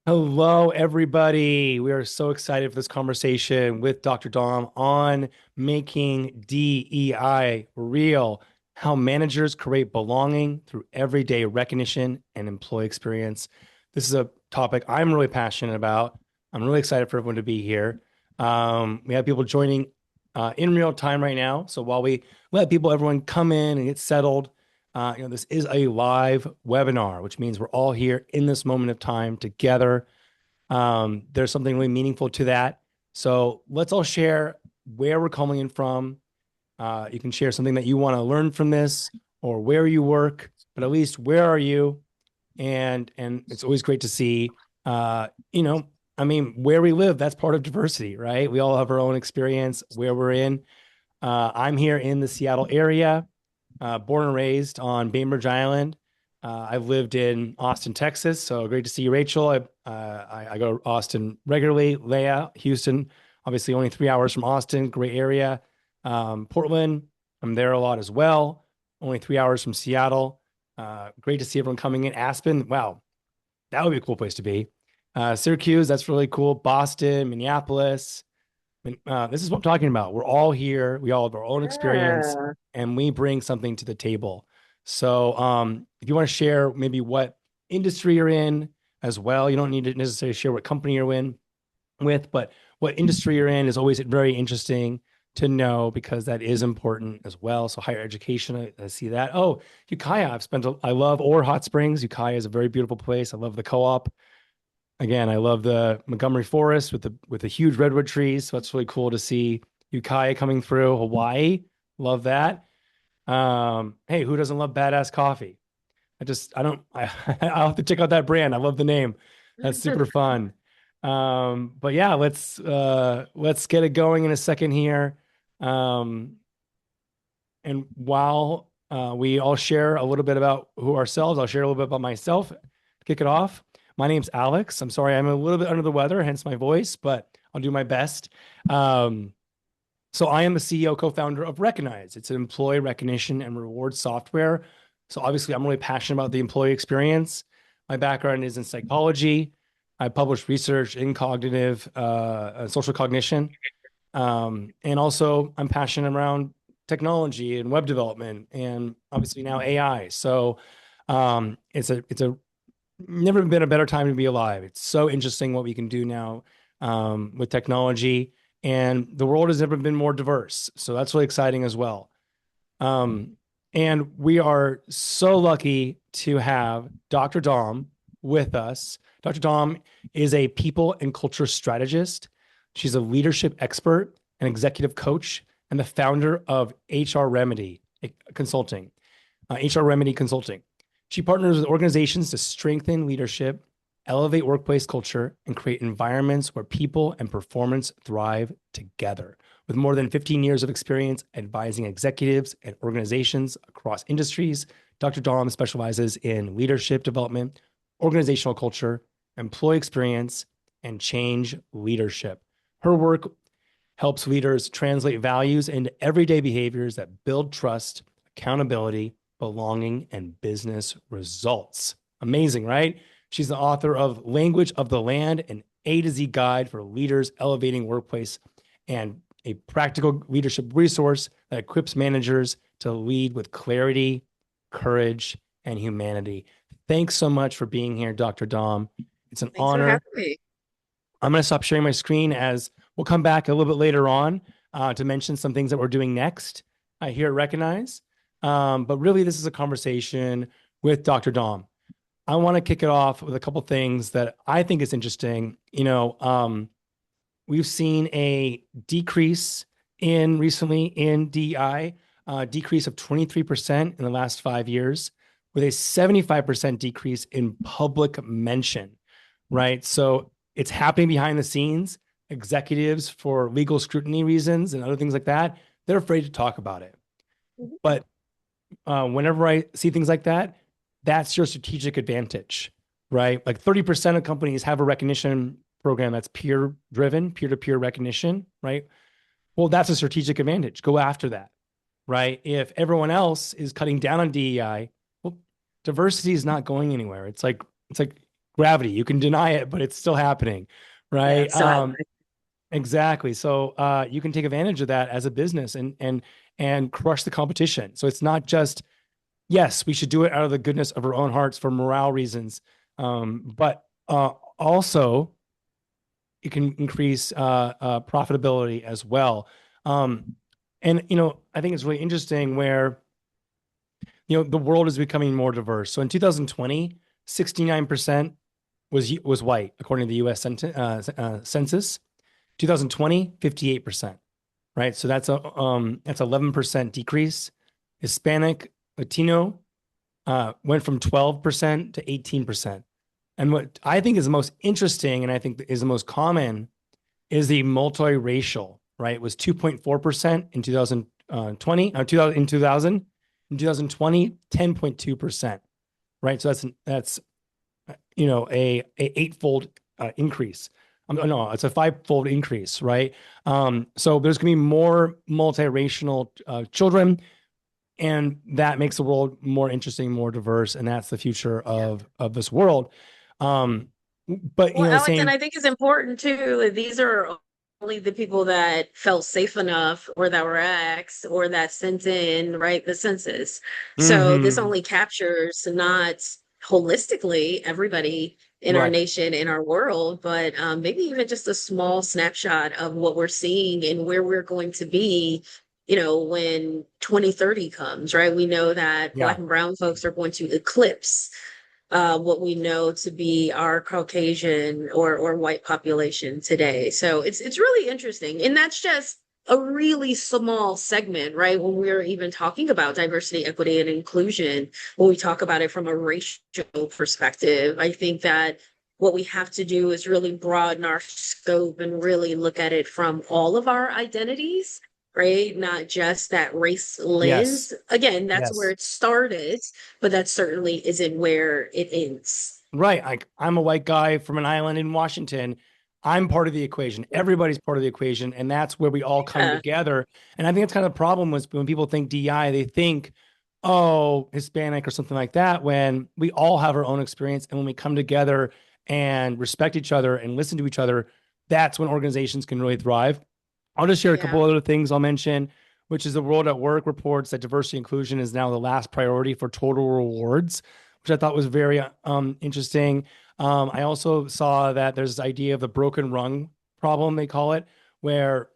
Hello, everybody. We are so excited for this conversation with Dr. Dom on making DEI real, how managers create belonging through everyday recognition and employee experience. This is a topic I'm really passionate about. I'm really excited for everyone to be here. We have people joining in real time right now. So while we let everyone come in and get settled, this is a live webinar, which means we're all here in this moment of time together. There's something really meaningful to that. So let's all share where we're coming in from. You can share something that you want to learn from this or where you work, but at least where are you? And it's always great to see, uh, you know, where we live, that's part of diversity, right? We all have our own experience where we're in. I'm here in the Seattle area, born and raised on Bainbridge Island. I've lived in Austin, Texas. So great to see you, Rachel. I go to Austin regularly. Leah, Houston, obviously only 3 hours from Austin, great area. Portland, I'm there a lot as well. Only 3 hours from Seattle. Great to see everyone coming in. Aspen, wow, that would be a cool place to be. Syracuse, that's really cool. Boston, Minneapolis. This is what I'm talking about. We're all here. We all have our own experience, Yeah. and we bring something to the table. So, if you want to share maybe what industry you're in as well, you don't need to necessarily share what company you're in with, but what industry you're in is always very interesting to know because that is important as well. So, higher education, I see that. Oh, Ukiah, I love Ore Hot Springs. Ukiah is a very beautiful place. I love the co-op. Again, I love the Montgomery Forest with the huge redwood trees. So it's really cool to see Ukiah coming through. Hawaii, love that. Hey, who doesn't love badass coffee? I'll have to check out that brand. I love the name. That's super fun. But yeah, let's get it going in a second here. Um, and while we all share a little bit about who ourselves, I'll share a little bit about myself. Kick it off. My name's Alex. I'm sorry, I'm a little bit under the weather, hence my voice, but I'll do my best. Um, so I am the CEO, co-founder of Recognize. It's an employee recognition and reward software. So obviously, I'm really passionate about the employee experience. My background is in psychology. I published research in cognitive, social cognition, and also I'm passionate around technology and web development, and obviously now AI. So it's a never been a better time to be alive. It's so interesting what we can do now with technology, and the world has never been more diverse. So that's really exciting as well. Um, and we are so lucky to have Dr. Dom with us. Dr. Dom is a people and culture strategist. She's a leadership expert, an executive coach, and the founder of HR Remedy Consulting, HR Remedy Consulting. She partners with organizations to strengthen leadership, elevate workplace culture, and create environments where people and performance thrive together. With more than 15 years of experience advising executives and organizations across industries, Dr. Dom specializes in leadership development, organizational culture, employee experience, and change leadership. Her work helps leaders translate values into everyday behaviors that build trust, accountability, belonging, and business results. Amazing, right? She's the author of Language of the Land, an A to Z guide for leaders elevating workplace, and a practical leadership resource that equips managers to lead with clarity, courage, and humanity. Thanks so much for being here, Dr. Dom. It's an Thanks for having honor. me. I'm going to stop sharing my screen as we'll come back a little bit later on to mention some things that we're doing next here at Recognize. But really, this is a conversation with Dr. Dom. I want to kick it off with a couple things that I think is interesting. We've seen a decrease in recently in DEI, decrease of 23% in the last 5 years, with a 75% decrease in public mention, right? So it's happening behind the scenes. Executives, for legal scrutiny reasons and other things like that, they're afraid to talk about it. Mhm. But whenever I see things like that, that's your strategic advantage, right? Like 30% of companies have a recognition program that's peer driven, peer to peer recognition, right? Well, that's a strategic advantage. Go after that, right? If everyone else is cutting down on DEI, well, diversity is not going anywhere. It's like gravity. You can deny it, but it's still happening, Yeah, right? it's still happening. Exactly. So you can take advantage of that as a business and crush the competition. So it's not just, yes, we should do it out of the goodness of our own hearts for morale reasons, but also it can increase profitability as well. Um, and I think it's really interesting where the world is becoming more diverse. So in 2020, 69% was white, according to the U.S. Census. 2020, 58%, right? So that's 11% decrease. Hispanic, Latino went from 12% to 18%. And what I think is the most interesting, and I think is the most common, is the multiracial, right? It was 2.4% in 2020, 2000, in 2000. In 2020, 10.2%, right? So that's a eightfold increase. No, it's a fivefold increase, right? So there's going to be more multiracial children, and that makes the world more interesting, more diverse, and that's the future Yeah. of this world. Um, but Well, Alex, and same, I think it's important too, that these are only the people that felt safe enough or that were asked or that sent in, right, the census. So this hmm only captures not holistically everybody in our right, nation, in our world, but maybe even just a small snapshot of what we're seeing and where we're going to be, when 2030 comes, right? We know that Black yeah, and Brown folks are going to eclipse what we know to be our Caucasian or white population today. So it's really interesting, and that's just a really small segment, right? When we're even talking about diversity, equity, and inclusion, when we talk about it from a racial perspective, I think that what we have to do is really broaden our scope and really look at it from all of our identities, right? Not just that race yes, lens. Again, that's where yes. it started, but that certainly isn't where it ends. Right. I'm a white guy from an island in Washington. I'm part of the equation. Everybody's part of the equation. And that's where we all come Yeah, together. And I think that's kind of the problem was when people think DEI, they think, oh, Hispanic or something like that, when we all have our own experience. And when we come together and respect each other and listen to each other, that's when organizations can really thrive. I'll just share a yeah, couple other things I'll mention, which is the World at Work reports that diversity inclusion is now the last priority for total rewards, which I thought was very interesting. I also saw that there's this idea of the broken rung problem, they call it, where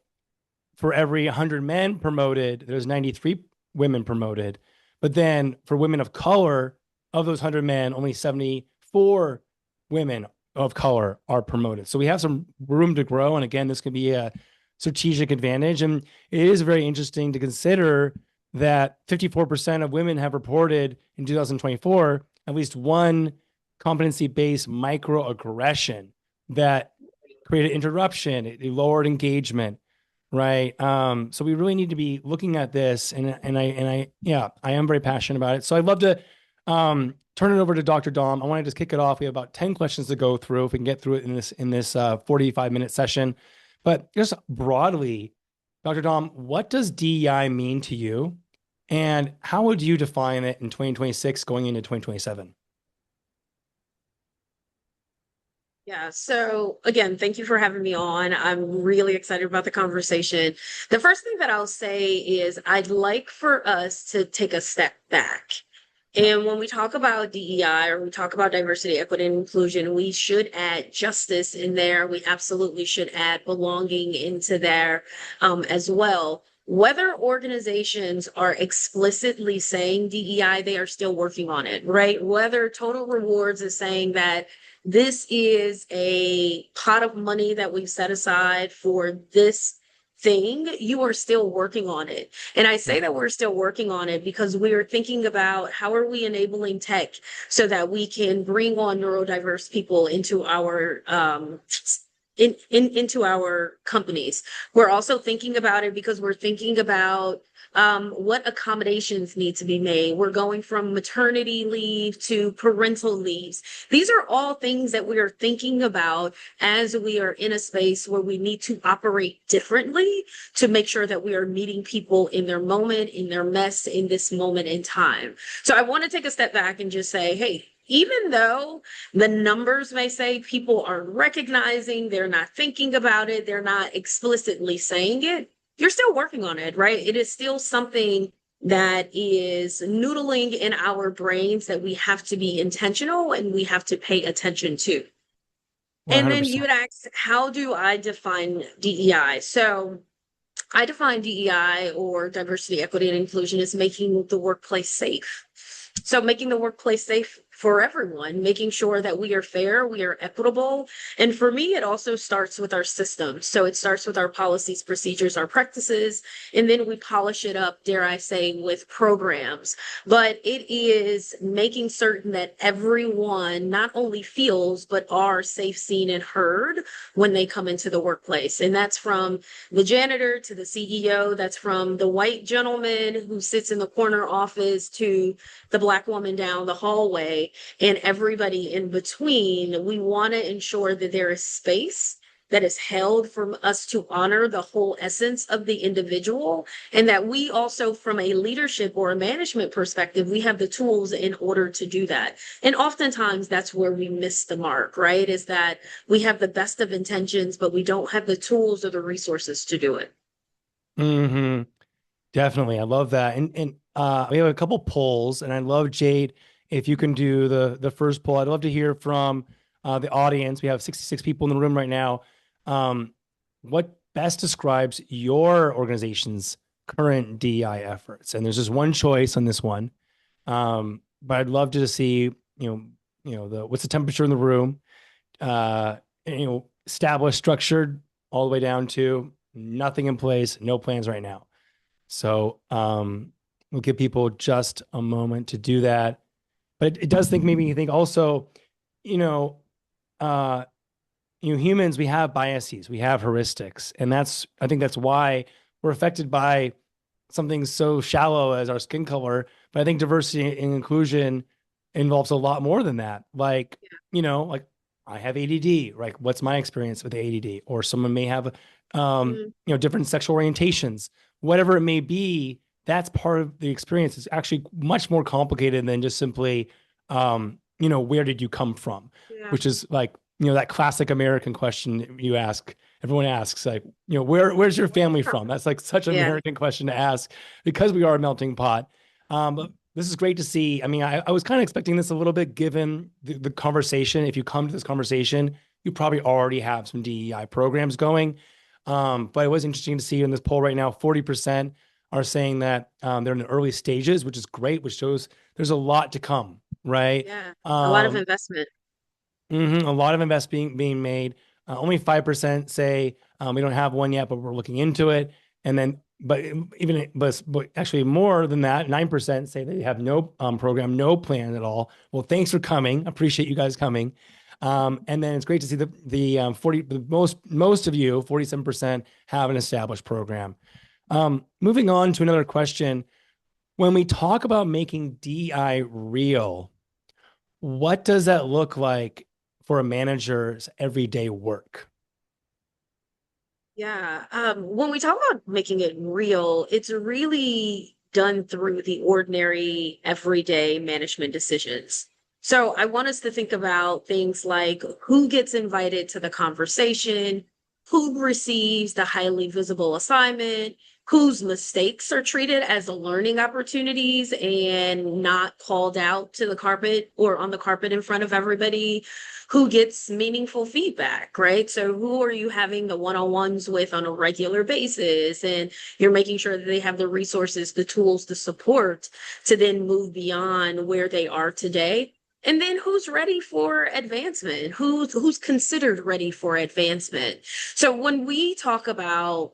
for every 100 men promoted, there's 93 women promoted. But then for women of color, of those 100 men, only 74 women of color are promoted. So we have some room to grow. And again, this could be a strategic advantage. And it is very interesting to consider that 54% of women have reported in 2024 at least one competency based microaggression that created interruption, it lowered engagement, right? So we really need to be looking at this, and I yeah, I am very passionate about it. So I'd love to turn it over to Dr. Dom. I want to just kick it off. We have about 10 questions to go through if we can get through it in this 45-minute session. But just broadly, Dr. Dom, what does DEI mean to you? And how would you define it in 2026 going into 2027? yeah. So again, thank you for having me on. I'm really excited about the conversation. The first thing that I'll say is I'd like for us to take a step back. Yeah. And when we talk about DEI or we talk about diversity, equity, and inclusion, we should add justice in there. We absolutely should add belonging into there as well. Whether organizations are explicitly saying DEI, they are still working on it, right? Whether Total Rewards is saying that this is a pot of money that we've set aside for this thing, you are still working on it. And I say that we're still working on it because we are thinking about how are we enabling tech so that we can bring on neurodiverse people into our into our companies. We're also thinking about it because we're thinking about what accommodations need to be made. We're going from maternity leave to parental leaves. These are all things that we are thinking about as we are in a space where we need to operate differently to make sure that we are meeting people in their moment, in their mess, in this moment in time. So I want to take a step back and just say, hey, even though the numbers may say people are recognizing, they're not thinking about it, they're not explicitly saying it, you're still working on it, right? It is still something that is noodling in our brains that we have to be intentional and we have to pay attention to. And then you 100%. would ask, how do I define DEI? So I define DEI, or diversity, equity, and inclusion, as making the workplace safe. So making the workplace safe for everyone, making sure that we are fair, we are equitable. And for me, it also starts with our systems. So it starts with our policies, procedures, our practices, and then we polish it up, dare I say, with programs. But it is making certain that everyone not only feels, but are safe, seen, and heard when they come into the workplace. And that's from the janitor to the CEO, that's from the white gentleman who sits in the corner office to the Black woman down the hallway, and everybody in between. We want to ensure that there is space that is held for us to honor the whole essence of the individual, and that we also, from a leadership or a management perspective, we have the tools in order to do that. And oftentimes that's where we miss the mark, right? Is that we have the best of intentions, but we don't have the tools or the resources to do it. Hmm. Definitely. I love that. And we have a couple polls, and I love, Jade, if you can do the first poll. I'd love to hear from the audience. We have 66 people in the room right now. What best describes your organization's current DEI efforts? And there's just one choice on this one. But I'd love to see, the what's the temperature in the room, established, structured, all the way down to nothing in place, no plans right now. So we'll give people just a moment to do that. But it does make me think also, you know, uh, humans, we have biases, we have heuristics, and I think that's why we're affected by something so shallow as our skin color. But I think diversity and inclusion involves a lot more than that. Like, like I have ADD, right? What's my experience with ADD? Or someone may have, Mhm. different sexual orientations, whatever it may be. That's part of the experience. It's actually much more complicated than just simply, where did you come from? Yeah. Which is like, that classic American question everyone asks, like, where's your family from? That's like such an Yeah. American question to ask because we are a melting pot. But this is great to see. I mean, I was kind of expecting this a little bit given the conversation. If you come to this conversation, you probably already have some DEI programs going. But it was interesting to see in this poll right now, 40% are saying that they're in the early stages, which is great, which shows there's a lot to come, right? Yeah. A lot of Um, investment. a lot of investment being made. Only 5% say we don't have one yet, but we're looking into it. And then, but actually more than that, 9% say they have no program, no plan at all. Well, thanks for coming. Appreciate you guys coming. And then it's great to see the 40, the most of you, 47% have an established program. Moving on to another question. When we talk about making DI real, what does that look like for a manager's everyday work? Yeah. When we talk about making it real, it's really done through the ordinary, everyday management decisions. So I want us to think about things like who gets invited to the conversation, who receives the highly visible assignment, whose mistakes are treated as learning opportunities and not called out to the carpet or on the carpet in front of everybody, who gets meaningful feedback, right? So who are you having the one-on-ones with on a regular basis? And you're making sure that they have the resources, the tools, the support to then move beyond where they are today. And then who's ready for advancement? Who's considered ready for advancement? So when we talk about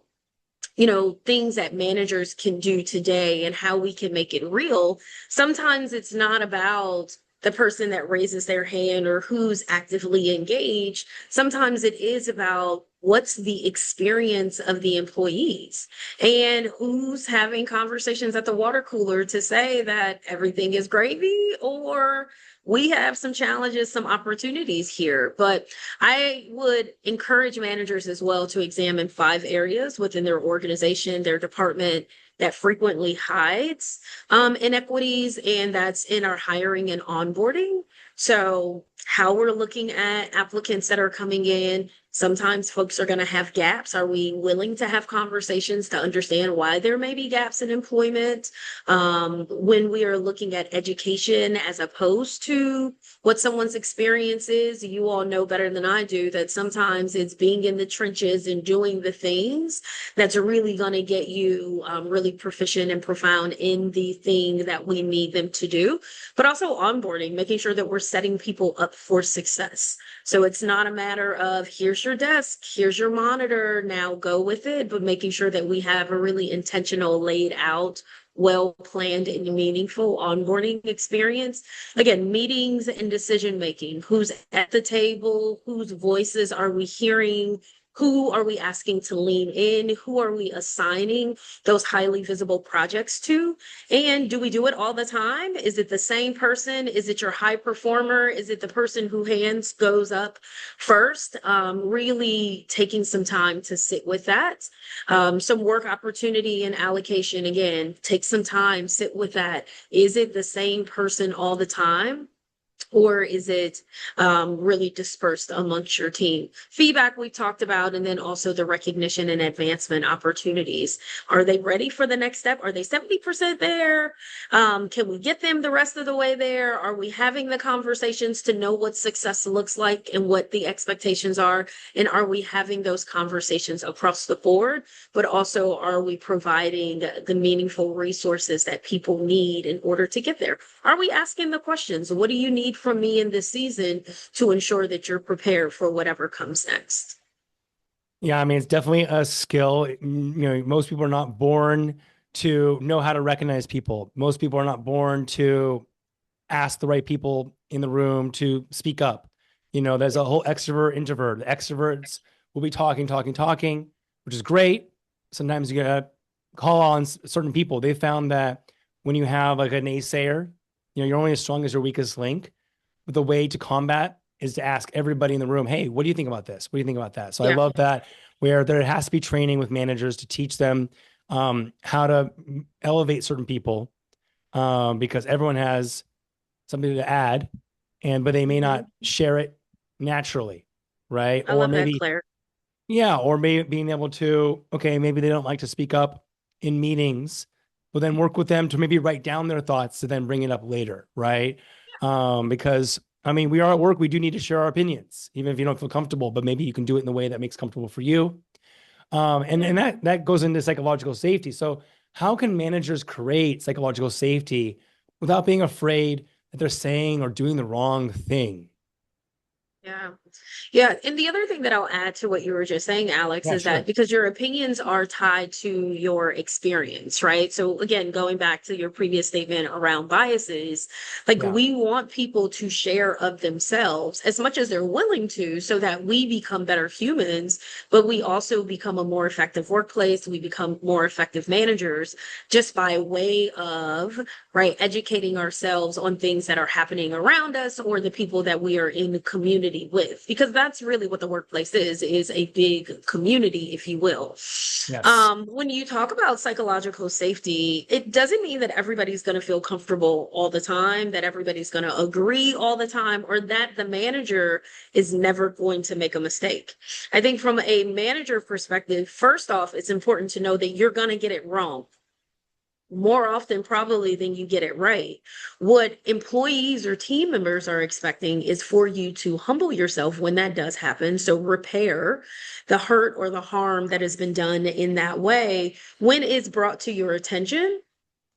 things that managers can do today and how we can make it real, sometimes it's not about the person that raises their hand or who's actively engaged. Sometimes it is about what's the experience of the employees and who's having conversations at the water cooler to say that everything is gravy or we have some challenges, some opportunities here. But I would encourage managers as well to examine 5 areas within their organization, their department, that frequently hides inequities, and that's in our hiring and onboarding. So how we're looking at applicants that are coming in. Sometimes folks are going to have gaps. Are we willing to have conversations to understand why there may be gaps in employment? When we are looking at education as opposed to what someone's experience is, you all know better than I do that sometimes it's being in the trenches and doing the things that's really going to get you really proficient and profound in the thing that we need them to do, but also onboarding, making sure that we're setting people up for success. So it's not a matter of here's your desk, here's your monitor, now go with it, but making sure that we have a really intentional, laid out, well planned and meaningful onboarding experience. Again, meetings and decision making. Who's at the table? Whose voices are we hearing? Who are we asking to lean in? Who are we assigning those highly visible projects to? And do we do it all the time? Is it the same person? Is it your high performer? Is it the person who hands goes up first? Really taking some time to sit with that. Some work opportunity and allocation, again, take some time, sit with that. Is it the same person all the time? Or is it really dispersed amongst your team? Feedback we talked about, and then also the recognition and advancement opportunities. Are they ready for the next step? Are they 70% there? Can we get them the rest of the way there? Are we having the conversations to know what success looks like and what the expectations are? And are we having those conversations across the board? But also, are we providing the meaningful resources that people need in order to get there? Are we asking the questions? What do you need from me in this season to ensure that you're prepared for whatever comes next? Yeah, I mean, it's definitely a skill. Most people are not born to know how to recognize people. Most people are not born to ask the right people in the room to speak up. There's a whole extrovert, introvert. The extroverts will be talking, talking, talking, which is great. Sometimes you gotta call on certain people. They found that when you have like a naysayer, you're only as strong as your weakest link. But the way to combat is to ask everybody in the room, hey, what do you think about this? What do you think about that? So I Yeah. love that, where there has to be training with managers to teach them how to elevate certain people, because everyone has something to add, but they may not share it naturally, right? I Or love that, maybe, Claire. yeah, or maybe being able to, okay, maybe they don't like to speak up in meetings, but then work with them to maybe write down their thoughts to then bring it up later, right? Because I mean, we are at work, we do need to share our opinions, even if you don't feel comfortable, but maybe you can do it in the way that makes comfortable for you. And that goes into psychological safety. So how can managers create psychological safety without being afraid that they're saying or doing the wrong thing? Yeah. Yeah. And the other thing that I'll add to what you were just saying, Alex, Yeah, is that sure. because your opinions are tied to your experience, right? So again, going back to your previous statement around biases, like Yeah. we want people to share of themselves as much as they're willing to, so that we become better humans, but we also become a more effective workplace. We become more effective managers just by way of, right, educating ourselves on things that are happening around us or the people that we are in the community with, because that's really what the workplace is a big community, if you will. Yes. When you talk about psychological safety, it doesn't mean that everybody's going to feel comfortable all the time, that everybody's going to agree all the time, or that the manager is never going to make a mistake. I think from a manager perspective, first off, it's important to know that you're going to get it wrong more often probably than you get it right. What employees or team members are expecting is for you to humble yourself when that does happen. So repair the hurt or the harm that has been done in that way when it's brought to your attention.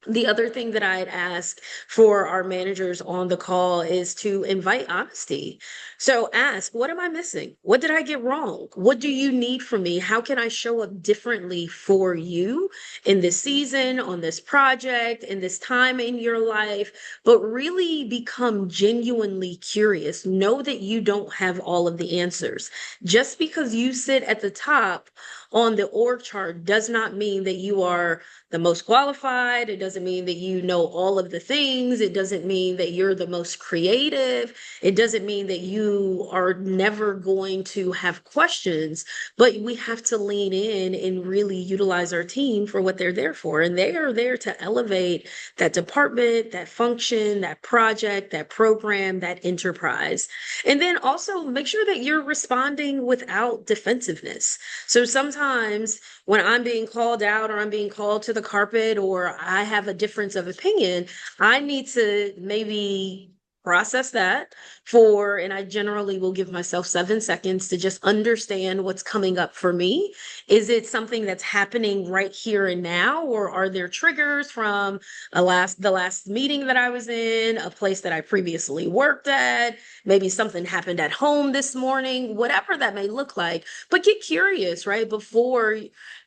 The other thing that I'd ask for our managers on the call is to invite honesty. So ask, what am I missing? What did I get wrong? What do you need from me? How can I show up differently for you in this season, on this project, in this time in your life? But really become genuinely curious. Know that you don't have all of the answers. Just because you sit at the top on the org chart does not mean that you are the most qualified. It doesn't mean that you know all of the things. It doesn't mean that you're the most creative. It doesn't mean that you are never going to have questions, but we have to lean in and really utilize our team for what they're there for. And they are there to elevate that department, that function, that project, that program, that enterprise. And then also make sure that you're responding without defensiveness. So sometimes when I'm being called out or I'm being called to the carpet or I have a difference of opinion, I need to maybe process that and I generally will give myself 7 seconds to just understand what's coming up for me. Is it something that's happening right here and now, or are there triggers from the last meeting that I was in, a place that I previously worked at? Maybe something happened at home this morning, whatever that may look like. But get curious, right? Before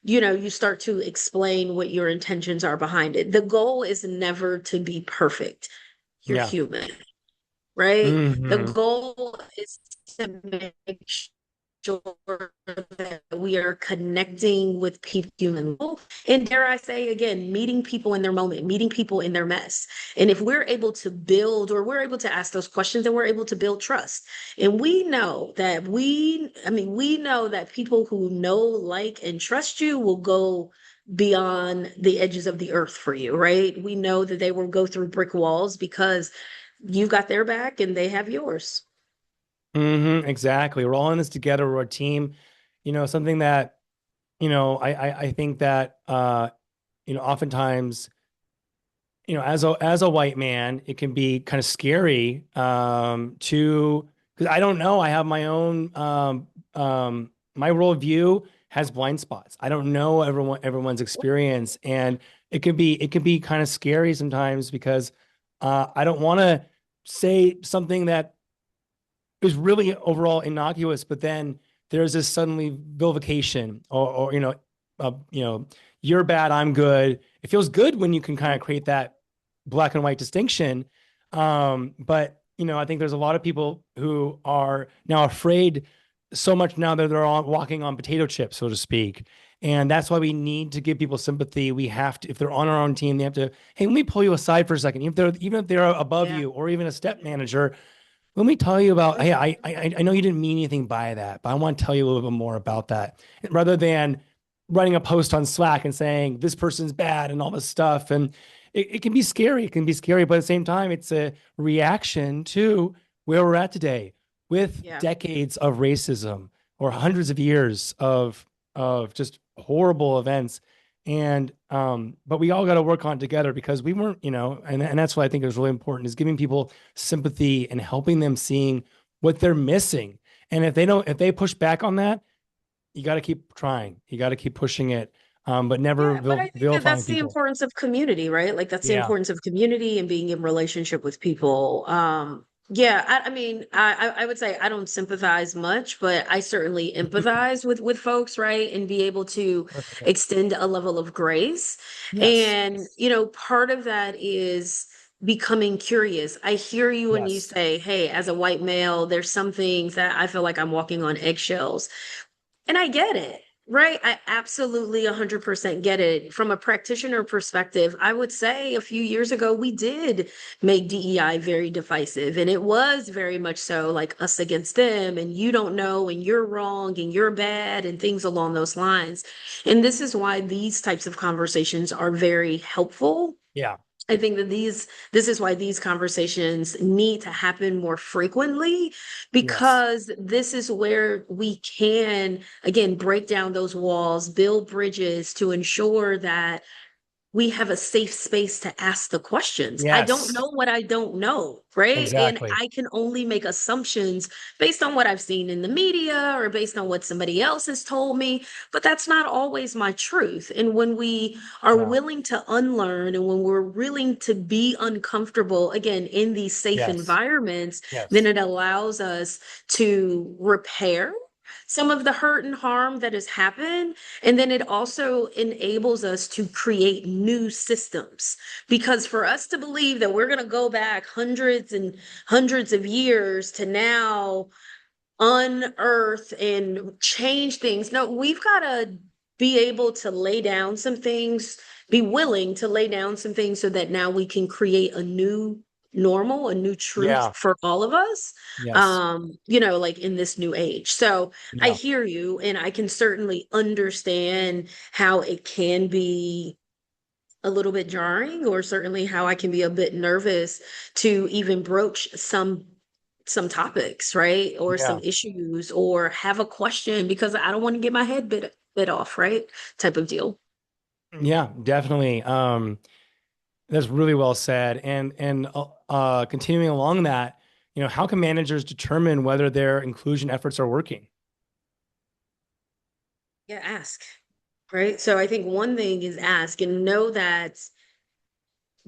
you start to explain what your intentions are behind it. The goal is never to be perfect. You're Yeah. human, right? The Hmm. goal is to make sure that we are connecting with people, human, and dare I say again, meeting people in their moment, meeting people in their mess. And if we're able to build, or we're able to ask those questions, then we're able to build trust. And we know that we know that people who know, like, and trust you will go beyond the edges of the earth for you, right? We know that they will go through brick walls because you've got their back and they have yours. Exactly. We're all in this together. We're a team. Something that, I think that, oftentimes, as a white man, it can be kind of scary, to, because I don't know. I have my own, my worldview has blind spots. I don't know everyone's experience, and it can be kind of scary sometimes because, I don't want to say something that is really overall innocuous, but then there's this suddenly vilification, or you're bad, I'm good. It feels good when you can kind of create that black and white distinction. But I think there's a lot of people who are now afraid so much now that they're all walking on potato chips, so to speak. And that's why we need to give people sympathy. We have to, if they're on our own team, they have to, hey, let me pull you aside for a second. Even if they're above Yeah. you or even a step manager, let me tell you about, hey, I know you didn't mean anything by that, but I want to tell you a little bit more about that. Rather than writing a post on Slack and saying this person's bad and all this stuff. And it can be scary. It can be scary, but at the same time, it's a reaction to where we're at today with Yeah. decades of racism or hundreds of years of just horrible events. And but we all got to work on it together because we weren't, and that's what I think is really important, is giving people sympathy and helping them seeing what they're missing. And if they push back on that, you got to keep trying. You got to keep pushing it, but never Yeah, but I think that vilifying that's the people. importance of community, right? Like that's the Yeah. importance of community and being in relationship with people. Yeah, I mean, I would say I don't sympathize much, but I certainly empathize with folks, right? And be able to Perfect. extend a level of grace. Yes. And, part of that is becoming curious. I hear you when you Yes. say, hey, as a white male, there's some things that I feel like I'm walking on eggshells. And I get it, right? I absolutely 100% get it. From a practitioner perspective, I would say a few years ago, we did make DEI very divisive. And it was very much so like us against them, and you don't know, and you're wrong, and you're bad, and things along those lines. And this is why these types of conversations are very helpful. Yeah. I think that this is why these conversations need to happen more frequently, Yes. because this is where we can, again, break down those walls, build bridges to ensure that we have a safe space to ask the questions. I don't Yes. know what I don't know, right? And Exactly. I can only make assumptions based on what I've seen in the media or based on what somebody else has told me, but that's not always my truth. And when we are No. willing to unlearn and when we're willing to be uncomfortable, again, in these safe Yes. environments, then Yes. it allows us to repair some of the hurt and harm that has happened. And then it also enables us to create new systems. Because for us to believe that we're going to go back hundreds and hundreds of years to now unearth and change things, no, we've got to be able to lay down some things be willing to lay down some things so that now we can create a new normal, a new truth Yeah. for all of us, Yes. like in this new age. So I Yeah. hear you, and I can certainly understand how it can be a little bit jarring, or certainly how I can be a bit nervous to even broach some topics, right? Or some Yeah. issues, or have a question because I don't want to get my head bit off, right? Type of deal. Yeah, definitely. That's really well said. And continuing along that, how can managers determine whether their inclusion efforts are working? Yeah, ask. Right. So I think one thing is ask and know that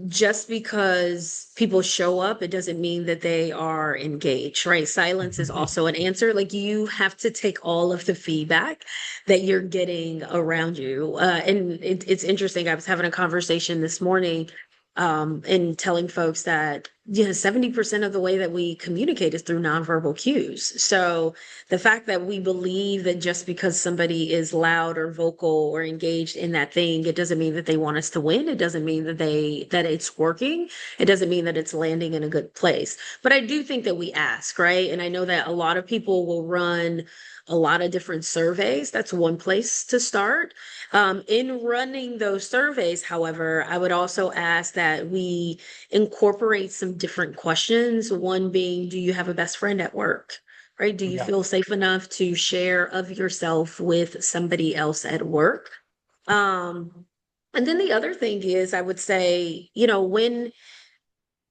just because people show up, it doesn't mean that they are engaged, right? Silence is also an answer. Like you have to take all of the feedback that you're getting around you. It's interesting. I was having a conversation this morning, and telling folks that, 70% of the way that we communicate is through nonverbal cues. So the fact that we believe that just because somebody is loud or vocal or engaged in that thing, it doesn't mean that they want us to win. It doesn't mean that it's working. It doesn't mean that it's landing in a good place. But I do think that we ask, right? And I know that a lot of people will run a lot of different surveys. That's one place to start. In running those surveys, however, I would also ask that we incorporate some different questions. One being, do you have a best friend at work? Right? Do you Yeah. feel safe enough to share of yourself with somebody else at work? Um, and then the other thing is, I would say,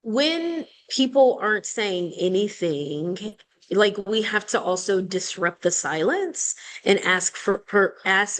when people aren't saying anything, like we have to also disrupt the silence and ask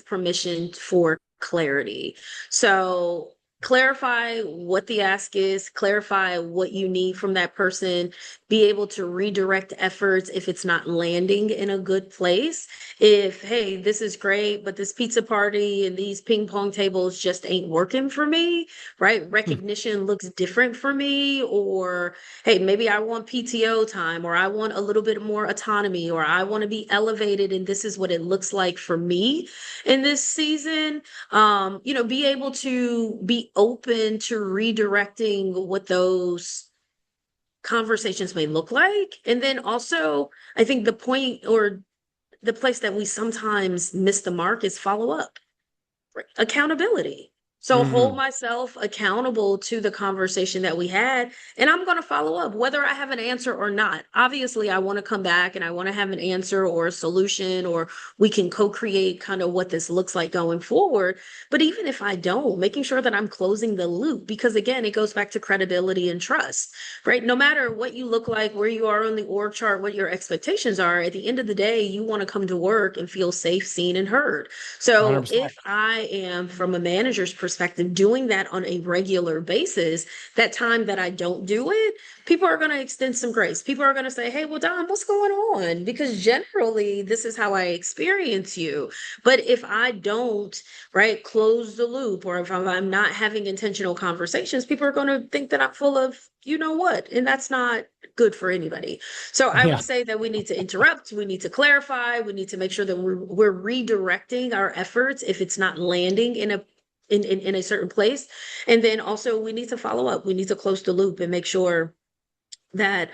permission for clarity. So clarify what the ask is, clarify what you need from that person, be able to redirect efforts if it's not landing in a good place. If, hey, this is great, but this pizza party and these ping pong tables just ain't working for me, right? Hmm. Recognition looks different for me, or hey, maybe I want PTO time, or I want a little bit more autonomy, or I want to be elevated, and this is what it looks like for me in this season. Be able to be open to redirecting what those conversations may look like. And then also, I think the point or the place that we sometimes miss the mark is follow up, accountability. So hold Hmm. myself accountable to the conversation that we had, and I'm going to follow up whether I have an answer or not. Obviously, I want to come back and I want to have an answer or a solution, or we can co-create kind of what this looks like going forward. But even if I don't, making sure that I'm closing the loop, because again, it goes back to credibility and trust, right? No matter what you look like, where you are on the org chart, what your expectations are, at the end of the day, you want to come to work and feel safe, seen, and heard. So 100%. if I am, from a manager's perspective, doing that on a regular basis, that time that I don't do it, people are going to extend some grace. People are going to say, hey, well, Don, what's going on? Because generally, this is how I experience you. But if I don't, right, close the loop, or if I'm not having intentional conversations, people are going to think that I'm full of, you know what? And that's not good for anybody. So I would Yeah. say that we need to interrupt, we need to clarify, we need to make sure that we're redirecting our efforts if it's not landing in a certain place. And then also we need to follow up. We need to close the loop and make sure that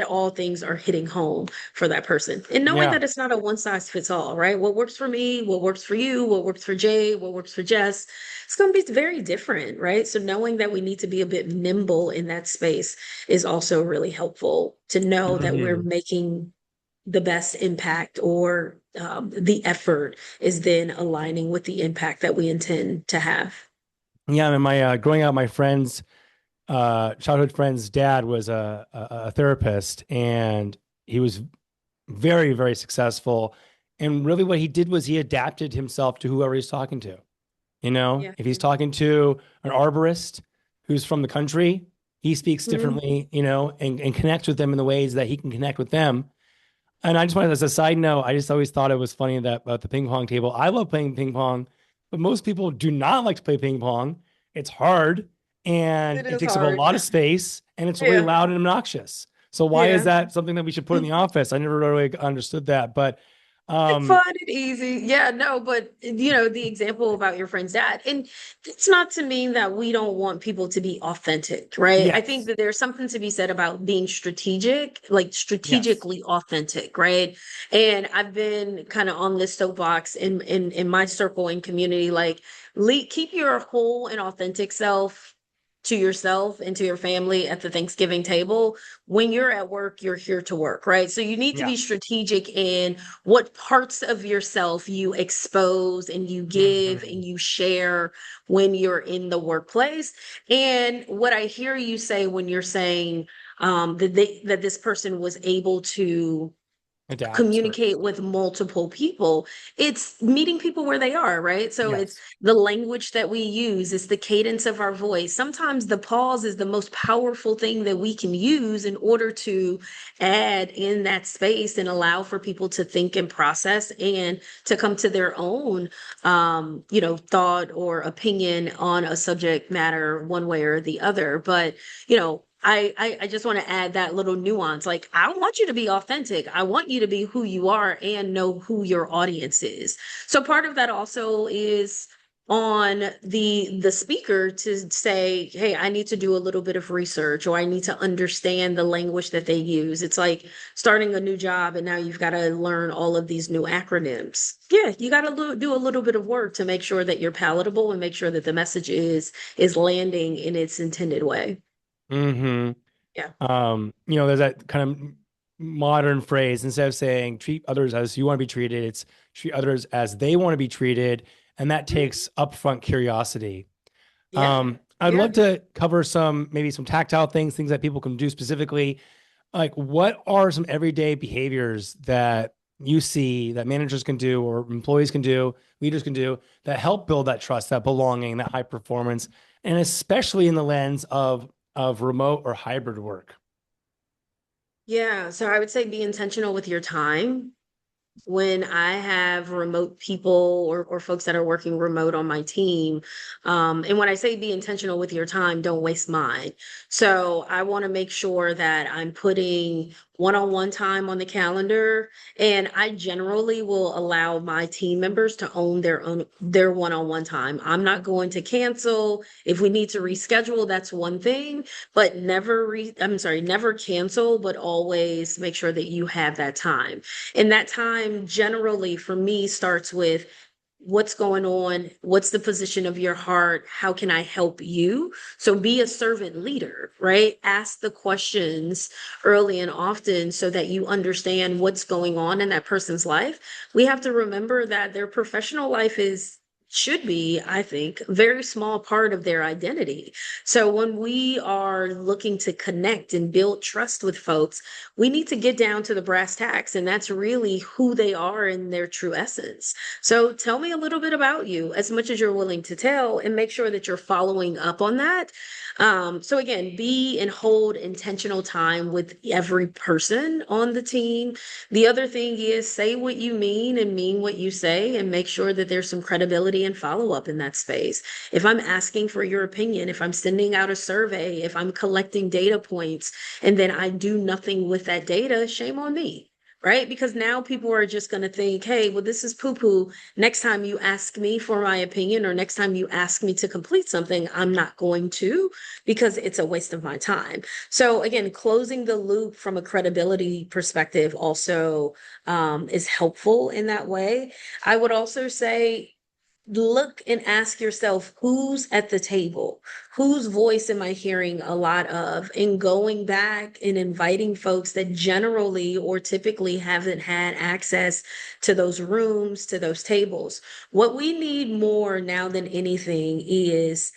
all things are hitting home for that person. And knowing Yeah. that it's not a one size fits all, right? What works for me, what works for you, what works for Jay, what works for Jess, it's going to be very different, right? So knowing that we need to be a bit nimble in that space is also really helpful, to know that we're Hmm. making the best impact, or the effort is then aligning with the impact that we intend to have. Yeah. And my growing up, my friends, childhood friend's dad was a therapist, and he was very, very successful. And really, what he did was he adapted himself to whoever he's talking to. Yeah. If he's talking to an arborist who's from the country, he speaks Mhm. differently, and connects with them in the ways that he can connect with them. And I just wanted, as a side note, I just always thought it was funny that about the ping pong table. I love playing ping pong, but most people do not like to play ping pong. It's hard and It it is takes up a hard. lot of space and it's really Yeah. loud and obnoxious. So why is Yeah. that something that we should put in the office? I never really understood that. But Um, Fun and easy. Yeah, no, but the example about your friend's dad, and it's not to mean that we don't want people to be authentic, right? I think yes, that there's something to be said about being strategic, like yes. strategically authentic, right? And I've been kind of on this soapbox in my circle and community, like keep your whole and authentic self to yourself and to your family at the Thanksgiving table. When you're at work, you're here to work, right? So you need to Yeah. be strategic in what parts of yourself you expose and you give Hmm. and you share when you're in the workplace. And what I hear you say when you're saying that this person was able to Adapt or communicate with multiple people, it's meeting people where they are, right? So it's yes. the language that we use, it's the cadence of our voice. Sometimes the pause is the most powerful thing that we can use in order to add in that space and allow for people to think and process and to come to their own thought or opinion on a subject matter one way or the other. But I just want to add that little nuance. Like, I want you to be authentic. I want you to be who you are and know who your audience is. So part of that also is on the speaker to say, hey, I need to do a little bit of research, or I need to understand the language that they use. It's like starting a new job and now you've got to learn all of these new acronyms. Yeah, you got to do a little bit of work to make sure that you're palatable and make sure that the message is landing in its intended way. Hmm. Yeah. There's that kind of modern phrase, instead of saying treat others as you want to be treated, it's treat others as they want to be treated. And that takes upfront curiosity. Yeah. I'd Yeah. love to cover maybe some tactile things that people can do specifically. Like, what are some everyday behaviors that you see that managers can do or employees can do, leaders can do that help build that trust, that belonging, that high performance, and especially in the lens of remote or hybrid work? Yeah. So I would say be intentional with your time. When I have remote people or folks that are working remote on my team, and when I say be intentional with your time, don't waste mine. So I want to make sure that I'm putting one-on-one time on the calendar, and I generally will allow my team members to own their one-on-one time. I'm not going to cancel. If we need to reschedule, that's one thing, but never cancel, but always make sure that you have that time. And that time generally for me starts with what's going on, what's the position of your heart, how can I help you? So be a servant leader, right? Ask the questions early and often so that you understand what's going on in that person's life. We have to remember that their professional life should be, I think, a very small part of their identity. So when we are looking to connect and build trust with folks, we need to get down to the brass tacks, and that's really who they are in their true essence. So tell me a little bit about you, as much as you're willing to tell, and make sure that you're following up on that. So again, be and hold intentional time with every person on the team. The other thing is say what you mean and mean what you say, and make sure that there's some credibility and follow up in that space. If I'm asking for your opinion, if I'm sending out a survey, if I'm collecting data points, and then I do nothing with that data, shame on me. Right? Because now people are just going to think, hey, well, this is poo poo. Next time you ask me for my opinion, or next time you ask me to complete something, I'm not going to, because it's a waste of my time. So, again, closing the loop from a credibility perspective also is helpful in that way. I would also say, look and ask yourself who's at the table, whose voice am I hearing a lot of, and going back and inviting folks that generally or typically haven't had access to those rooms, to those tables. What we need more now than anything is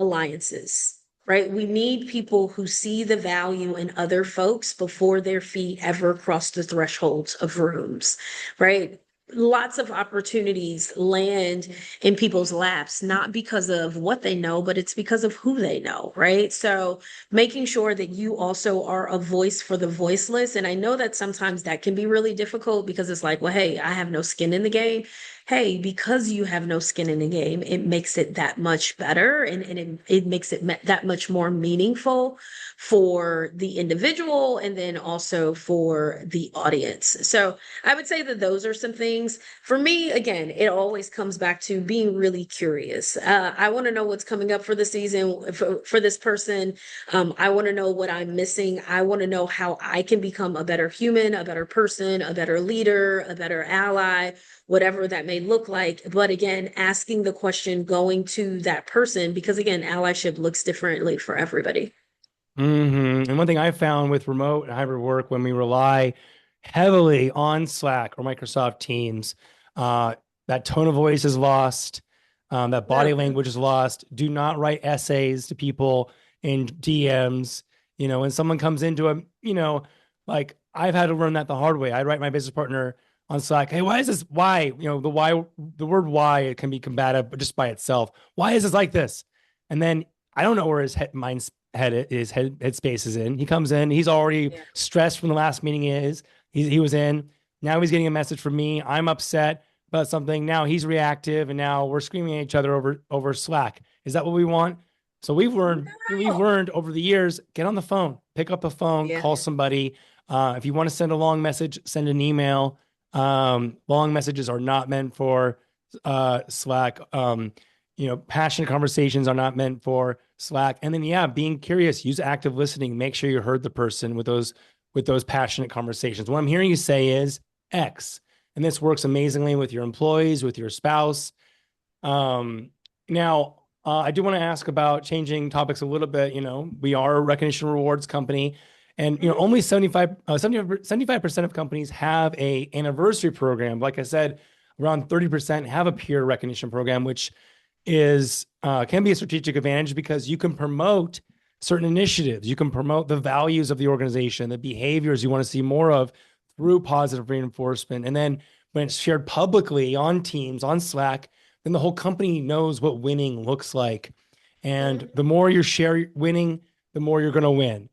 alliances. Right? We need people who see the value in other folks before their feet ever cross the thresholds of rooms, right? Lots of opportunities land in people's laps, not because of what they know, but it's because of who they know, right? So making sure that you also are a voice for the voiceless. And I know that sometimes that can be really difficult because it's like, well, hey, I have no skin in the game. Hey, because you have no skin in the game, it makes it that much better, and it makes it that much more meaningful for the individual and then also for the audience. So I would say that those are some things things. For me, again, it always comes back to being really curious. I want to know what's coming up for the season for this person. I want to know what I'm missing. I want to know how I can become a better human, a better person, a better leader, a better ally, whatever that may look like. But again, asking the question, going to that person, because again, allyship looks differently for everybody. And one thing I found with remote and hybrid work, when we rely heavily on Slack or Microsoft Teams, uh, that tone of voice is lost, that body Yeah. language is lost. Do not write essays to people in DMs. When someone comes into a, like I've had to learn that the hard way. I write my business partner on Slack, hey, why is this? Why? The word why, it can be combative, but just by itself. Why is this like this? And then I don't know where his mind's headspace is in. He comes in, he's already Yeah. stressed from the last meeting. He was in. Now he's getting a message from me. I'm upset about something. Now he's reactive, and now we're screaming at each other over Slack. Is that what we want? So we've learned over the years. Get on the phone, pick up the phone, Yeah. call somebody. If you want to send a long message, send an email. Long messages are not meant for Slack. Passionate conversations are not meant for Slack. And then, yeah, being curious, use active listening. Make sure you heard the person with those passionate conversations. What I'm hearing you say is X, and this works amazingly with your employees, with your spouse. Now, I do want to ask about changing topics a little bit. We are a recognition rewards company, and Mhm. only 75% of companies have a anniversary program. Like I said, around 30% have a peer recognition program, which is can be a strategic advantage because you can promote certain initiatives. You can promote the values of the organization, the behaviors you want to see more of through positive reinforcement. And then when it's shared publicly on Teams, on Slack, then the whole company knows what winning looks like. And the more you share winning, the more you're going to win.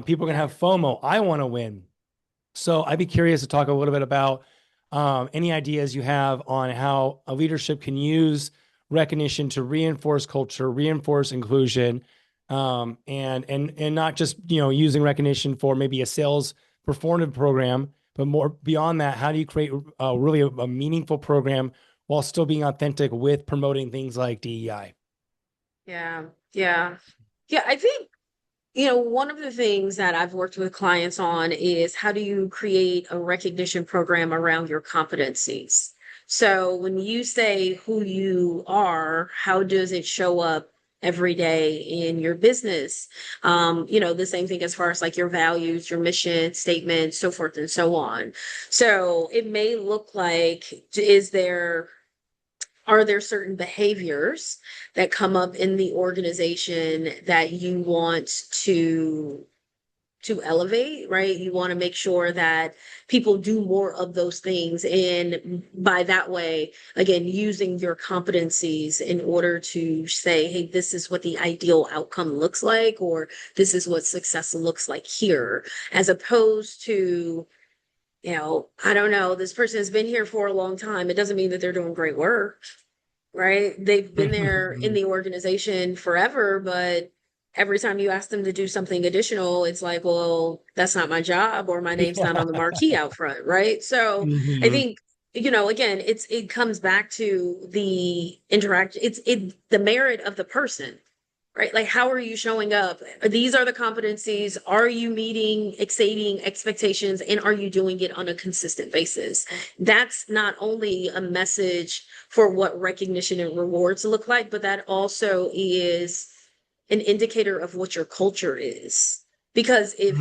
People are going to Yeah. have FOMO. I want to win. So I'd be curious to talk a little bit about any ideas you have on how a leadership can use recognition to reinforce culture, reinforce inclusion, and not just using recognition for maybe a sales performative program, but more beyond that. How do you create really a meaningful program while still being authentic with promoting things like DEI? Yeah. Yeah. Yeah. I think, one of the things that I've worked with clients on is how do you create a recognition program around your competencies? So when you say who you are, how does it show up every day in your business? The same thing as far as like your values, your mission statement, so forth and so on. So it may look like, are there certain behaviors that come up in the organization that you want to elevate, right? You want to make sure that people do more of those things, and by that way, again, using your competencies in order to say, hey, this is what the ideal outcome looks like, or this is what success looks like here, as opposed to, I don't know, this person has been here for a long time. It doesn't mean that they're doing great work, right? They've been there in the organization forever, but every time you ask them to do something additional, it's like, well, that's not my job, or my name's not Yeah. on the marquee out front, right? So I Hmm. think, again, it comes back to the interact, the merit of the person, right? Like, how are you showing up? These are the competencies. Are you meeting, exceeding expectations, and are you doing it on a consistent basis? That's not only a message for what recognition and rewards look like, but that also is an indicator of what your culture is. Because if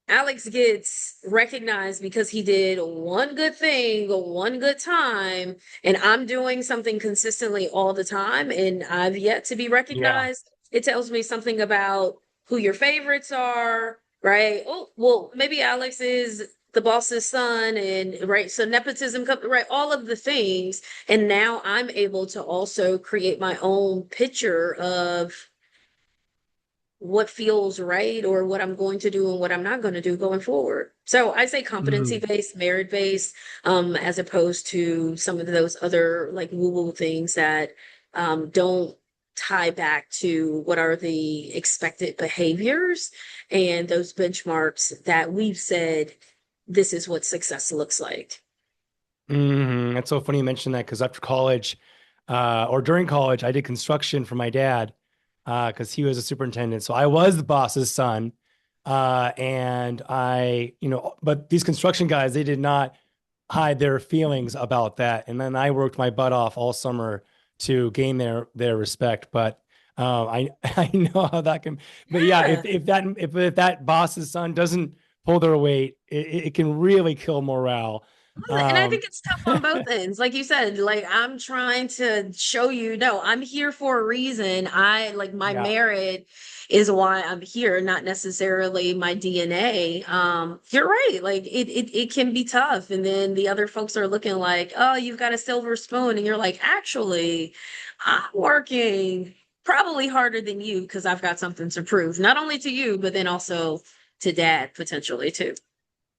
Alex gets recognized because he did one good thing or one good time, and I'm doing something consistently all the time, and I've yet to be Yeah. recognized, it tells me something about who your favorites are, right? Oh, well, maybe Alex is the boss's son, and right, so nepotism, right, all of the things. And now I'm able to also create my own picture of what feels right or what I'm going to do and what I'm not going to do going forward. So I say competency Mhm. based, merit based, as opposed to some of those other like woo-woo things that don't tie back to what are the expected behaviors and those benchmarks that we've said this is what success looks like. That's so funny you mentioned that because after college, or during college, I did construction for my dad because he was a superintendent. So I was the boss's son. And but these construction guys, they did not hide their feelings about that. And then I worked my butt off all summer to gain their respect. But I I know how that can. But yeah, Yeah. if that boss's son doesn't pull their weight, it can really kill morale. And I think Um, it's tough on both ends. Like you said, like I'm trying to show you, no, I'm here for a reason. I like my yeah. merit is why I'm here, not necessarily my DNA. You're right. Like it can be tough. And then the other folks are looking like, oh, you've got a silver spoon. And you're like, actually, I'm working probably harder than you because I've got something to prove, not only to you, but then also to dad potentially too.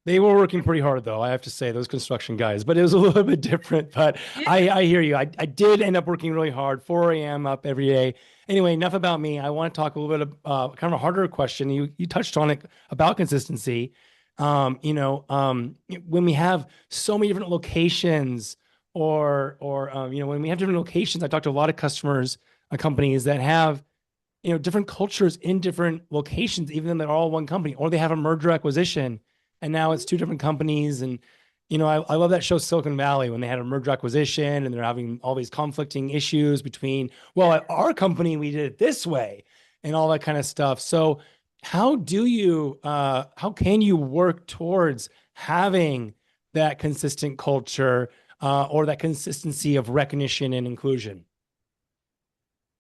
They were working pretty hard though, I have to say, those construction guys, but it was a little bit different. But I hear you. I did end up working really hard, 4 a.m. up every day. Anyway, enough about me. I want to talk a little bit of kind of a harder question. You touched on it about consistency. When we have so many different locations, or when we have different locations, I talked to a lot of customers, companies that have different cultures in different locations, even though they're all one company, or they have a merger acquisition and now it's two different companies. And I love that show Silicon Valley when they had a merger acquisition and they're having all these conflicting issues between, well, at our company we did it this way and all that kind of stuff. So how can you work towards having that consistent culture, or that consistency of recognition and inclusion?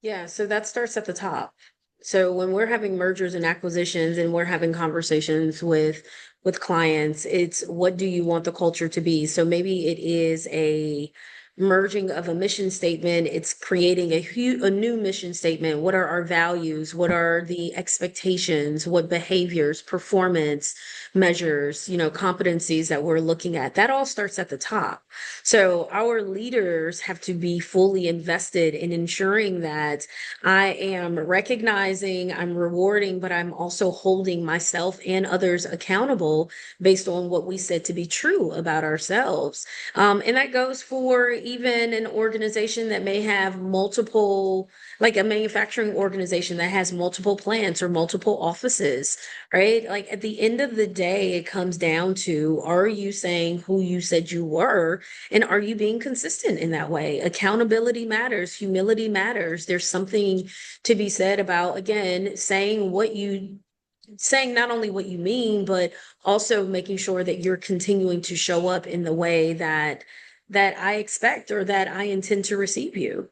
Yeah, so that starts at the top. So when we're having mergers and acquisitions and we're having conversations with clients, it's what do you want the culture to be? So maybe it is a merging of a mission statement. It's creating a new mission statement. What are our values? What are the expectations? What behaviors, performance measures, competencies that we're looking at? That all starts at the top. So our leaders have to be fully invested in ensuring that I am recognizing, I'm rewarding, but I'm also holding myself and others accountable based on what we said to be true about ourselves. And that goes for even an organization that may have multiple, like a manufacturing organization that has multiple plants or multiple offices, right? Like at the end of the day, it comes down to, are you saying who you said you were? And are you being consistent in that way? Accountability matters, humility matters. There's something to be said about, again, saying not only what you mean, but also making sure that you're continuing to show up in the way that I expect or that I intend to receive you.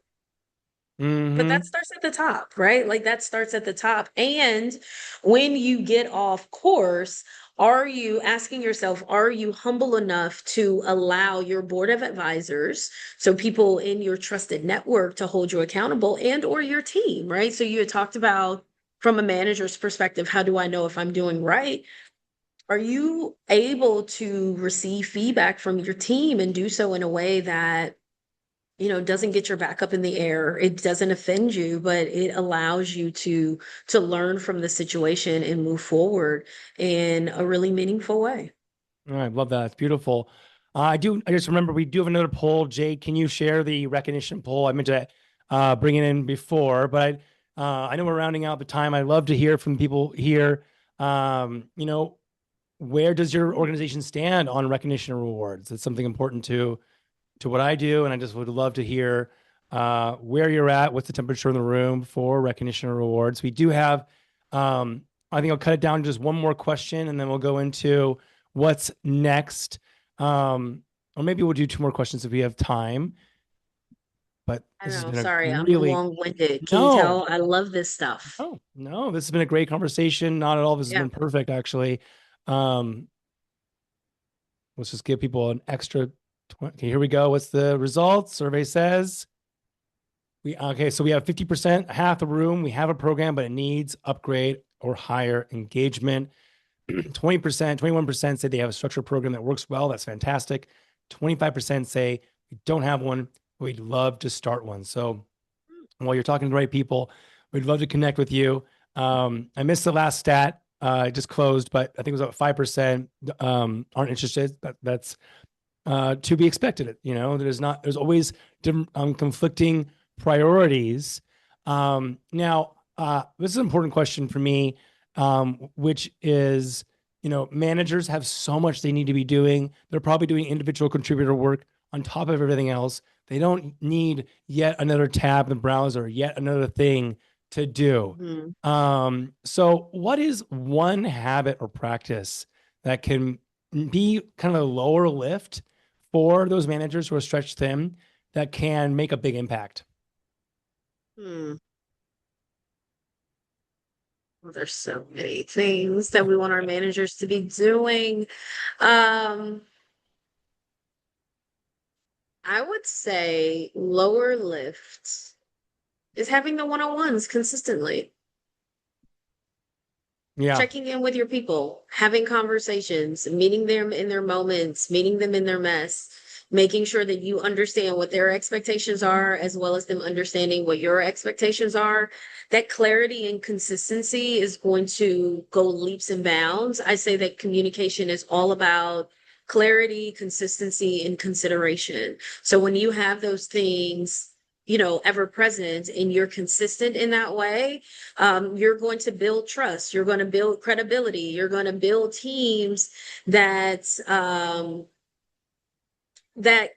But that Hmm. starts at the top, right? Like that starts at the top. And when you get off course, are you asking yourself, are you humble enough to allow your board of advisors, so people in your trusted network, to hold you accountable, and or your team, right? So you had talked about from a manager's perspective, how do I know if I'm doing right? Are you able to receive feedback from your team and do so in a way that doesn't get your back up in the air. It doesn't offend you, but it allows you to learn from the situation and move forward in a really meaningful way. All right, love that. It's beautiful. I just remember we do have another poll. Jake, can you share the recognition poll? I meant to bring it in before, but I know we're rounding out the time. I'd love to hear from people here. Um, you know, where does your organization stand on recognition and rewards? It's something important to what I do, and I just would love to hear where you're at. What's the temperature in the room for recognition and rewards? We do have. I think I'll cut it down to just one more question, and then we'll go into what's next. Or maybe we'll do two more questions if we have time. But I this don't has know. been a Sorry, I'm really long-winded. Can you no, tell I love this stuff? no. This has been a great conversation. Not at all. This has Yeah. been perfect, actually. Um, let's just give people an extra. Okay, here we go. What's the results? Survey says so we have 50%, half the room. We have a program, but it needs upgrade or higher engagement. 20%, 21% say they have a structured program that works well. That's fantastic. 25% say we don't have one. We'd love to start one. So while you're talking to the right people, we'd love to connect with you. I missed the last stat. It just closed, but I think it was about 5% aren't interested. That's to be expected. There's always conflicting priorities. Now, this is an important question for me, which is, managers have so much they need to be doing. They're probably doing individual contributor work on top of everything else. They don't need yet another tab in the browser, yet another thing to do. So what is one habit or practice that can be kind of a lower lift for those managers who are stretched thin that can make a big impact? Well, there's so many things that we want our managers to be doing. I would say lower lift is having the one-on-ones consistently. Yeah. Checking in with your people, having conversations, meeting them in their moments, meeting them in their mess, making sure that you understand what their expectations are, as well as them understanding what your expectations are. That clarity and consistency is going to go leaps and bounds. I say that communication is all about clarity, consistency, and consideration. So when you have those things, ever present and you're consistent in that way, you're going to build trust, you're going to build credibility, you're going to build teams that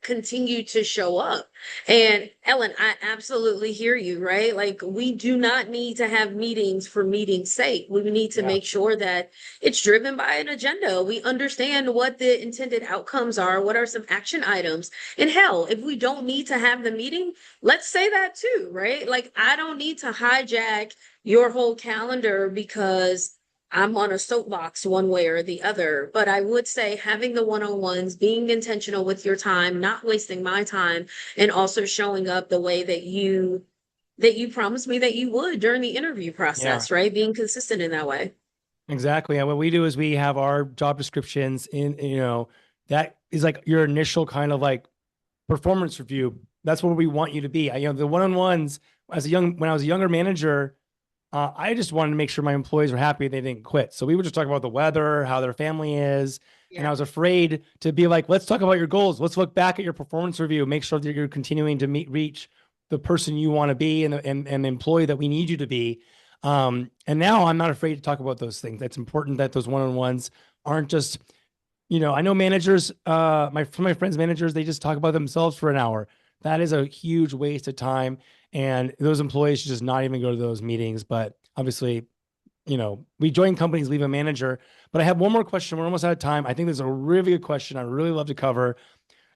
continue to show up. And Ellen, I absolutely hear you, right? Like, we do not need to have meetings for meeting's sake. We need to make sure that it's driven by an agenda. We understand what the intended outcomes are, what are some action items. And hell, if we don't need to have the meeting, let's say that too, right? Like, I don't need to hijack your whole calendar because I'm on a soapbox one way or the other, but I would say having the one-on-ones, being intentional with your time, not wasting my time, and also showing up the way that you promised me that you would during the interview process, right? Being consistent in that way. Exactly. And what we do is we have our job descriptions that is like your initial kind of like performance review. That's where we want you to be. The one-on-ones when I was a younger manager, I just wanted to make sure my employees were happy they didn't quit. So we would just talk about the weather, how their family is. And I was afraid to be like, let's talk about your goals. Let's look back at your performance review, make sure that you're continuing to reach the person you want to be and the employee that we need you to be. And now I'm not afraid to talk about those things. It's important that those one-on-ones aren't just, I know managers, my friends managers, they just talk about themselves for an hour. That is a huge waste of time. And those employees should just not even go to those meetings. But obviously, we join companies, leave a manager. But I have one more question. We're almost out of time. I think this is a really good question. I really love to cover.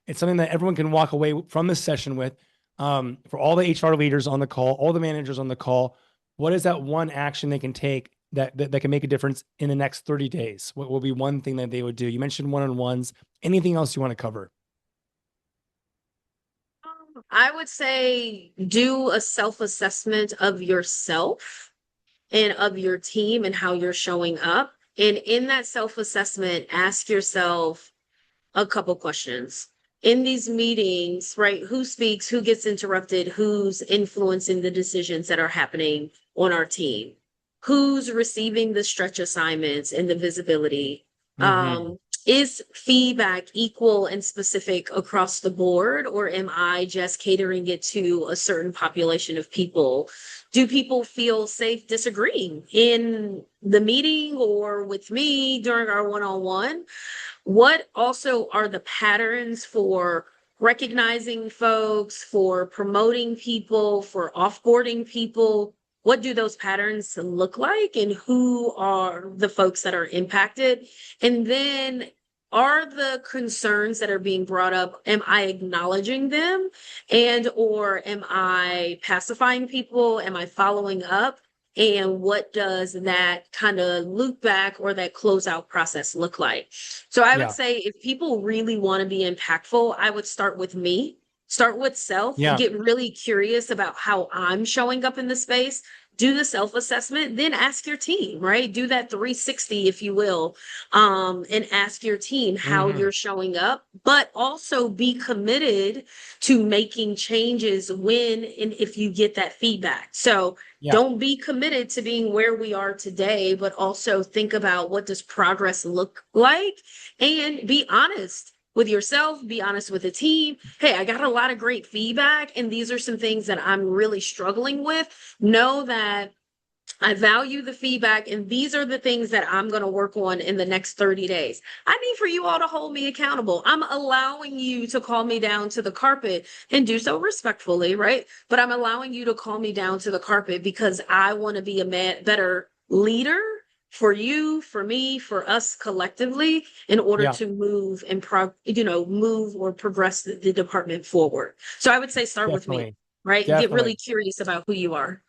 It's something that everyone can walk away from this session with. For all the HR leaders on the call, all the managers on the call, what is that one action they can take that can make a difference in the next 30 days? What will be one thing that they would do? You mentioned one-on-ones. Anything else you want to cover? I would say do a self-assessment of yourself and of your team and how you're showing up. And in that self-assessment, ask yourself a couple questions. In these meetings, right? Who speaks, who gets interrupted, who's influencing the decisions that are happening on our team? Who's receiving the stretch assignments and the visibility? Is feedback equal and specific across the board, or am I just catering it to a certain population of people? Do people feel safe disagreeing in the meeting or with me during our one-on-one? What also are the patterns for recognizing folks, for promoting people, for offboarding people? What do those patterns look like, and who are the folks that are impacted? And then, are the concerns that are being brought up, am I acknowledging them, and or am I pacifying people? Am I following up? And what does that kind of loop back or that closeout process look like? So I would say if people really want to be impactful, I would start with me, start with self, get really curious about how I'm showing up in the space, do the self-assessment, then ask your team, right? Do that 360, if you will, and ask your team how you're showing up, but also be committed to making changes when and if you get that feedback. So don't be committed to being where we are today, but also think about what does progress look like, and be honest with yourself, be honest with the team. Hey, I got a lot of great feedback, and these are some things that I'm really struggling with. Know that I value the feedback, and these are the things that I'm going to work on in the next 30 days. I need for you all to hold me accountable. I'm allowing you to call me down to the carpet and do so respectfully, right? But I'm allowing you to call me down to the carpet because I want to be a better leader for you, for me, for us collectively in order Yeah, to move and move or progress the department forward. So I would say start with me, definitely. right? Get really Definitely. curious about who you are.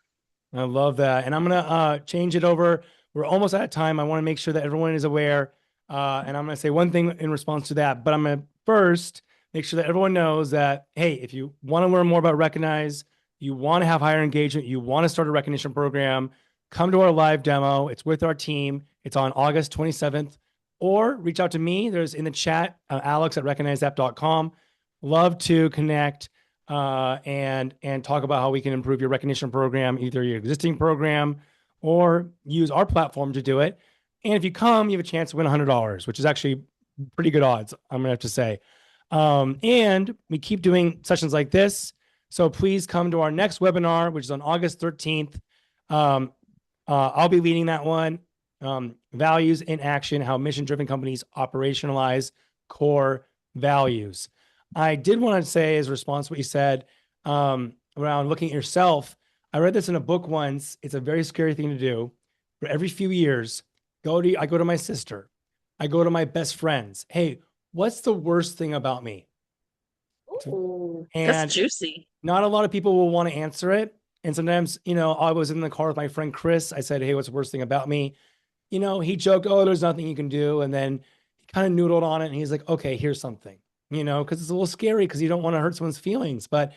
I love that. And I'm going to change it over. We're almost out of time. I want to make sure that everyone is aware. And I'm going to say one thing in response to that, but I'm going to first make sure that everyone knows that, hey, if you want to learn more about Recognize, you want to have higher engagement, you want to start a recognition program, come to our live demo. It's with our team. It's on August 27th. Or reach out to me. There's in the chat, Alex at recognizeapp.com. Love to connect and talk about how we can improve your recognition program, either your existing program or use our platform to do it. And if you come, you have a chance to win $100, which is actually pretty good odds, I'm gonna have to say. And we keep doing sessions like this. So please come to our next webinar, which is on August 13th. I'll be leading that one. Values in action, how mission-driven companies operationalize core values. I did want to say, as a response to what you said around looking at yourself, I read this in a book once. It's a very scary thing to do. For every few years, I go to my sister. I go to my best friends. Hey, what's the worst thing about me? Ooh, that's And juicy. not a lot of people will want to answer it. And sometimes, I was in the car with my friend Chris. I said, hey, what's the worst thing about me? He joked, oh, there's nothing you can do. And then he kind of noodled on it. And he's like, okay, here's something, because it's a little scary because you don't want to hurt someone's feelings. But,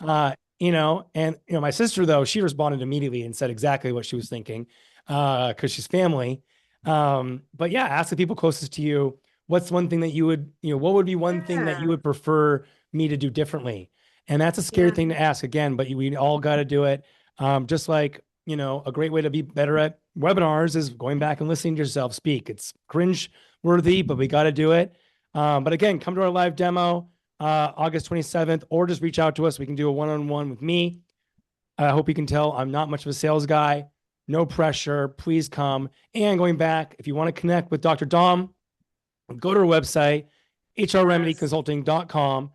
Yeah. my sister, though, she responded immediately and said exactly what she was thinking because she's family. But yeah, ask the people closest to you, what's one thing that you would, what would be one thing that you Yeah. would prefer me to do differently? And that's a scary Yeah. thing to ask again, but we all got to do it. Just like, a great way to be better at webinars is going back and listening to yourself speak. It's cringe worthy, but we got to do it. But again, come to our live demo August 27th, or just reach out to us. We can do a one-on-one with me. I hope you can tell I'm not much of a sales guy. No pressure. Please come. And going back, if you want to connect with Dr. Dom, go to our website, Yes. hrremedyconsulting.com.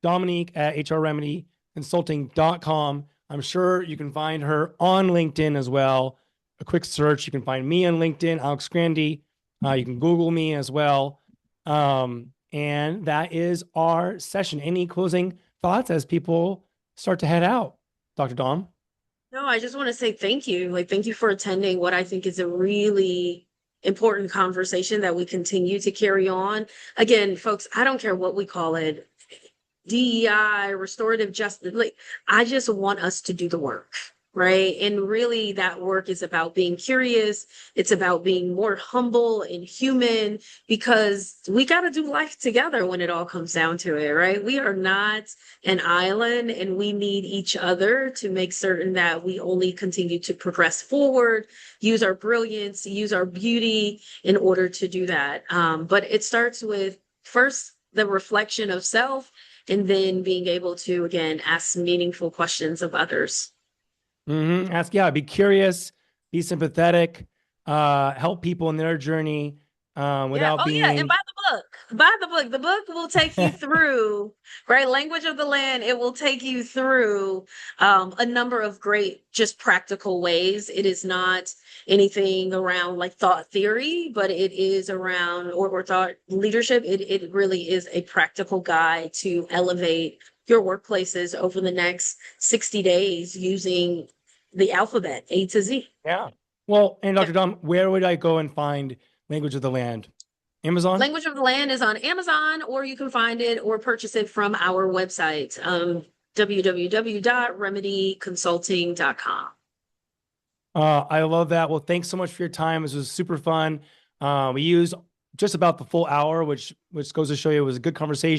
Domonique at hrremedyconsulting.com. I'm sure you can find her on LinkedIn as well. A quick search. You can find me on LinkedIn, Alex Grandy. You can Google me as well. And that is our session. Any closing thoughts as people start to head out, Dr. Dom? No, I just want to say thank you. Like, thank you for attending what I think is a really important conversation that we continue to carry on. Again, folks, I don't care what we call it, DEI, restorative justice. Like, I just want us to do the work, right? And really, that work is about being curious. It's about being more humble and human because we got to do life together when it all comes down to it, right? We are not an island and we need each other to make certain that we only continue to progress forward, use our brilliance, use our beauty in order to do that. But it starts with first the reflection of self and then being able to again ask meaningful questions of others. Be curious, be sympathetic, help people in their journey Yeah. without Oh, yeah. And being. buy the book. Buy the book. The book will take you through, right? Language of the Land. It will take you through a number of great, just practical ways. It is not anything around like thought theory, but it is around or thought leadership. It really is a practical guide to elevate your workplaces over the next 60 days using the alphabet A to Z. Yeah. Well, and Dr. Dom, where would I go and find Language of the Land? Amazon? Language of the Land is on Amazon, or you can find it or purchase it from our website, www.remedyconsulting.com. I love that. Well, thanks so much for your time. This was super fun. We used just about the full hour, which goes to show you it was a good conversation.